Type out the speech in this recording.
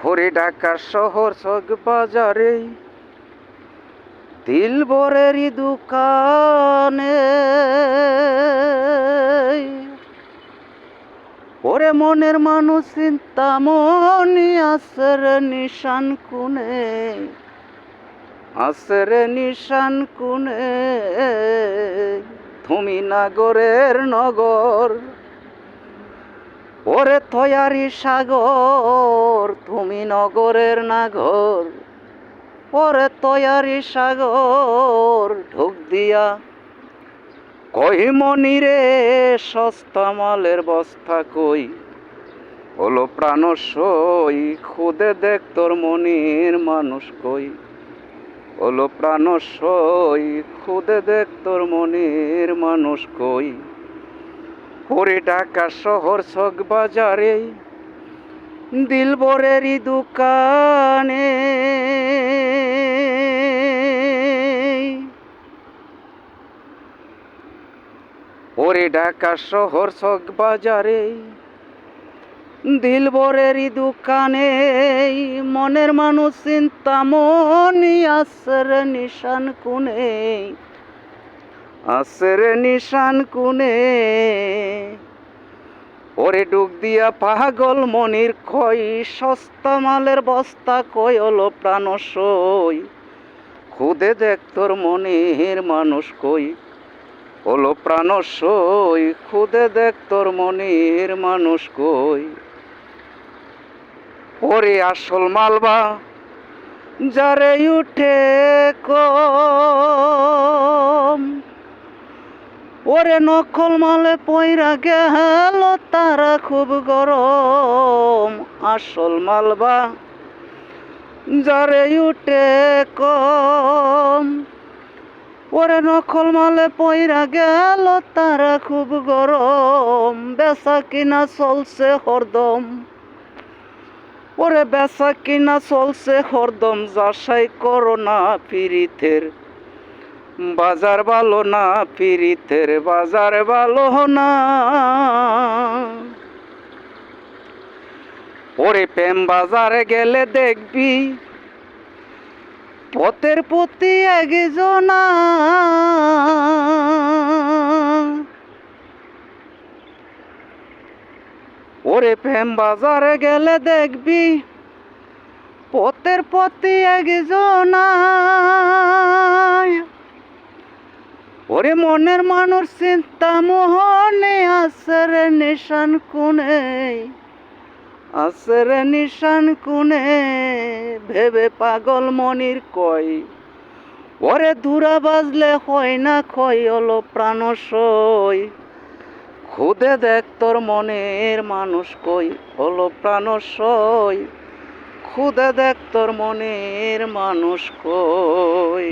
ওরে ঢাকা শহর চক বাজারে দিলবরেরই দোকানে ওরে মনের মানুষ চিন্তা মনি আসর নিশান কুনে আসর নিশান কুনে তুমি নাগরের নগর ওরে তয়ারি সাগর তুমি নগরের নাগর ওরে তয়ারি সাগর ঢুক দিয়া কই মনিরে সস্তা মালের বস্তা কই হলো প্রাণ সই খুদে দেখ তোর মনির মানুষ কই হলো প্রাণ সই খুদে দেখ তোর মনির মানুষ কই ওরে ঢাকা শহর চক বাজারে দিলবরেরই দোকানে ওরে ঢাকা শহর চক বাজারে দিলবরেরই দোকানে মনের মানুষ চিন্তা মনি আসর নিশান কুনে আসর নিশান কুনে ওরে ডুক দিয়া পাগল মনির কই সস্তা মালের বস্তা কই হলো প্রাণ সই খুদে দেখ তোর মনির মানুষ কই হলো প্রাণ সই খুদে দেখ তোর মনির মানুষ কই ওরে আসল মালবা যারে উঠে কম ওরে নকল মালে পয়রা গেল তারা খুব গরম আসল মালবা যারে উঠে কম ওরে নকল মালে পয়রা গেল তারা খুব গরম বেচা কিনা চলছে হরদম ওরে বেচা কিনা চলছে হরদম যাচাই করো না পিরিতের বাজার ভালো না পিরিতের বাজার ভালো না ওরে প্রেম বাজারে গেলে দেখবি পথের প্রতি একজনা ওরে প্রেম বাজারে গেলে দেখবি পথের প্রতি একজনা ওরে মনের মানুষ চিন্তা মোহনে আসর নিশান কুনে আসর নিশান কুনে ভেবে পাগল মনির কই ওরে দূরা বাজলে হয় না কই হলো প্রাণ সই খুদে দেখ তোর মনের মানুষ কই হলো প্রাণ সই খুদে দেখ তোর মনের মানুষ কই।